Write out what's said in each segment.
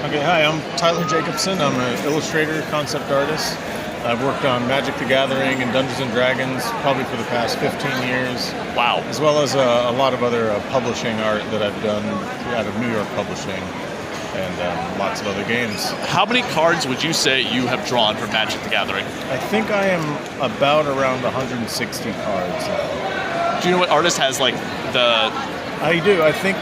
Okay, hi, I'm Tyler Jacobson. I'm an illustrator, concept artist. I've worked on Magic the Gathering and Dungeons and Dragons probably for the past 15 years. Wow. As well as a lot of other publishing art that I've done out of New York Publishing and lots of other games. How many cards would you say you have drawn for Magic the Gathering? I think I am about around 160 cards. Do you know what artist has like the... I do. I think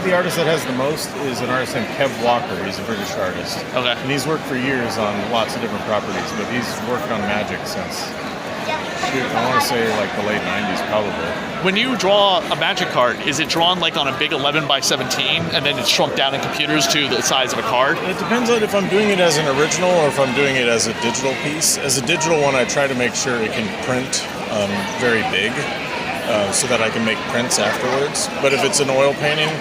the artist that has the most is an artist named Kev Walker. He's a British artist. Okay. And he's worked for years on lots of different properties, but he's worked on Magic since, I want to say like the late 90s probably. When you draw a Magic card, is it drawn like on a big 11 by 17 and then it's shrunk down in computers to the size of a card? It depends on if I'm doing it as an original or if I'm doing it as a digital piece. As a digital one, I try to make sure it can print very big. So that I can make prints afterwards. But if it's an oil painting,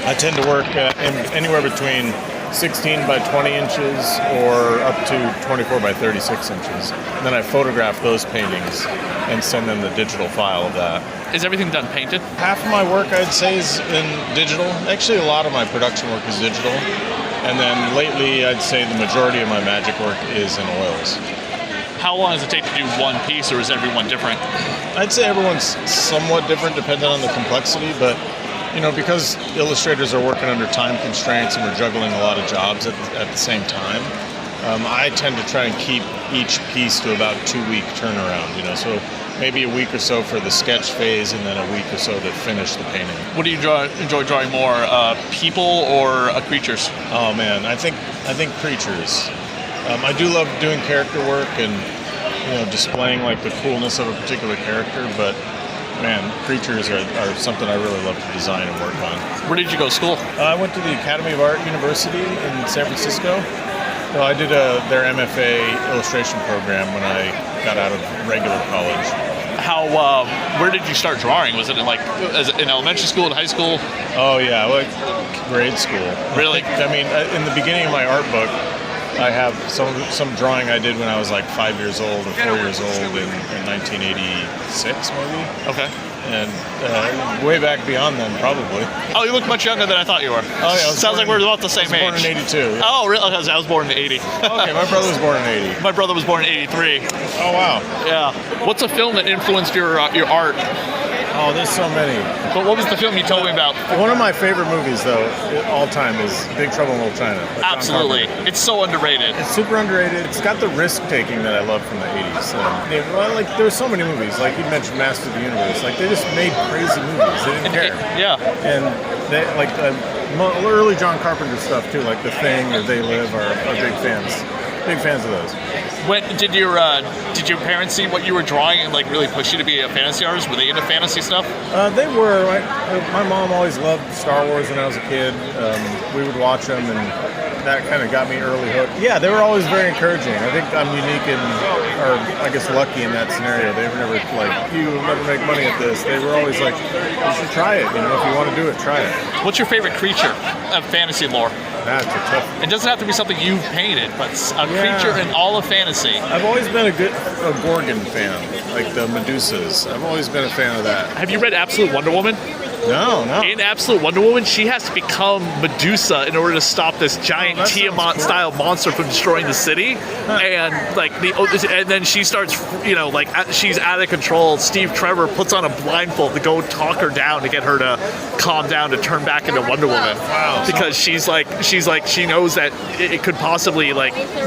I tend to work anywhere between 16 by 20 inches or up to 24 by 36 inches. And then I photograph those paintings and send them the digital file of that. Is everything done painted? Half of my work, I'd say, is in digital. Actually, a lot of my production work is digital. And then lately, I'd say the majority of my Magic work is in oils. How long does it take to do one piece, or is everyone different? I'd say everyone's somewhat different depending on the complexity, but because illustrators are working under time constraints and we're juggling a lot of jobs at the same time, I tend to try and keep each piece to about 2-week turnaround, so maybe a week or so for the sketch phase and then a week or so to finish the painting. What do you enjoy drawing more, people or creatures? Oh man, I think creatures. I do love doing character work and displaying like the coolness of a particular character, but man, creatures are something I really love to design and work on. Where did you go to school? I went to the Academy of Art University in San Francisco. So I did their MFA illustration program when I got out of regular college. Where did you start drawing? Was it in elementary school, in high school? Oh yeah, like grade school. Really? I mean, in the beginning of my art book, I have some drawing I did when I was like 5 years old or 4 years old in 1986 maybe. Okay. And way back beyond then probably. Oh, you look much younger than I thought you were. Oh yeah. Sounds like we're about the same age. I was born in 82. Yeah. Oh, really? I was born in 80. Okay, my brother was born in 80. My brother was born in 83. Oh wow. Yeah. What's a film that influenced your art? Oh, there's so many. But what was the film you told me about? One of my favorite movies, though, all time, is Big Trouble in Little China. Absolutely. It's so underrated. It's super underrated. It's got the risk-taking that I love from the 80s. There were so many movies. Like you mentioned Master of the Universe. Like, they just made crazy movies. They didn't care. Yeah. And they, early John Carpenter stuff, too, like The Thing or They Live are big fans. Big fans of those. When did your parents see what you were drawing and really push you to be a fantasy artist? Were they into fantasy stuff? They were. My mom always loved Star Wars when I was a kid. We would watch them, and that kind of got me early hooked. Yeah, they were always very encouraging. I think I'm unique or I guess lucky in that scenario. They were never you will never make money at this. They were always like, you should try it. If you want to do it, try it. What's your favorite creature of fantasy lore? That's a tough one. It doesn't have to be something you've painted, but a creature in all of fantasy. I've always been a Gorgon fan, like the Medusas. I've always been a fan of that. Have you read Absolute Wonder Woman? No. In Absolute Wonder Woman, she has to become Medusa in order to stop this giant Tiamat-style monster from destroying the city. And and then she starts, she's out of control. Steve Trevor puts on a blindfold to go talk her down to get her to calm down to turn back into Wonder Woman. Wow. Because she knows that it could possibly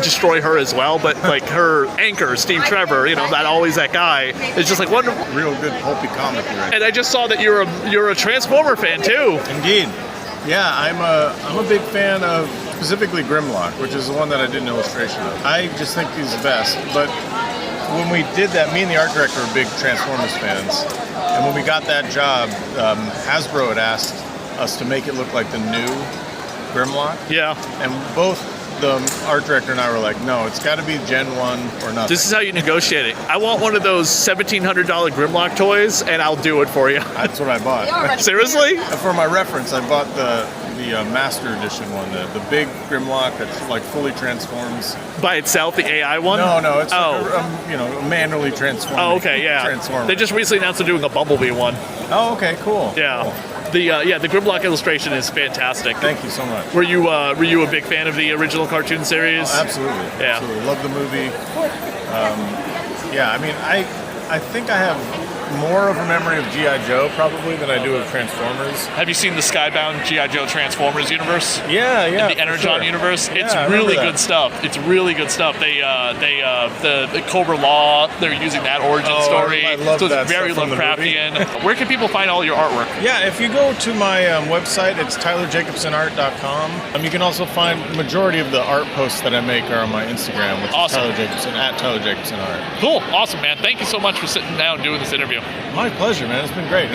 destroy her as well. But her anchor, Steve Trevor, that guy, is just Wonder Woman. Real good pulpy comic, right? And I just saw that you're a Transformer fan too. Indeed. Yeah, I'm a big fan of specifically Grimlock, which is the one that I did an illustration of. I just think he's the best. But when we did that, me and the art director are big Transformers fans. And when we got that job, Hasbro had asked us to make it look like the new Grimlock. Yeah. And both the art director and I were like, no, it's got to be Gen 1 or nothing. This is how you negotiate it. I want one of those $1,700 Grimlock toys, and I'll do it for you. That's what I bought. Seriously? For my reference, I bought the Master Edition one, the big Grimlock that fully transforms. By itself, the AI one? No, it's a manually transforming. Oh, okay, yeah. Transformer. They just recently announced they're doing a Bumblebee one. Oh, okay, cool. Yeah. Cool. the Grimlock illustration is fantastic. Thank you so much. Were you a big fan of the original cartoon series? Oh, absolutely. Yeah. Absolutely. Love the movie. Yeah, I mean, I think I have more of a memory of G.I. Joe probably than I do of Transformers. Have you seen the Skybound G.I. Joe Transformers universe? Yeah, The Energon universe. It's really good stuff. It's really good stuff. The Cobra Law. They're using that origin story. I love so it's that very stuff from the Lovecraftian. Where can people find all your artwork? Yeah, if you go to my website, it's tylerjacobsonart.com. You can also find the majority of the art posts that I make are on my Instagram, which is Tyler Jacobson, at Tyler Jacobson Art. Cool. Awesome, man. Thank you so much for sitting down and doing this interview. My pleasure, man. It's been great.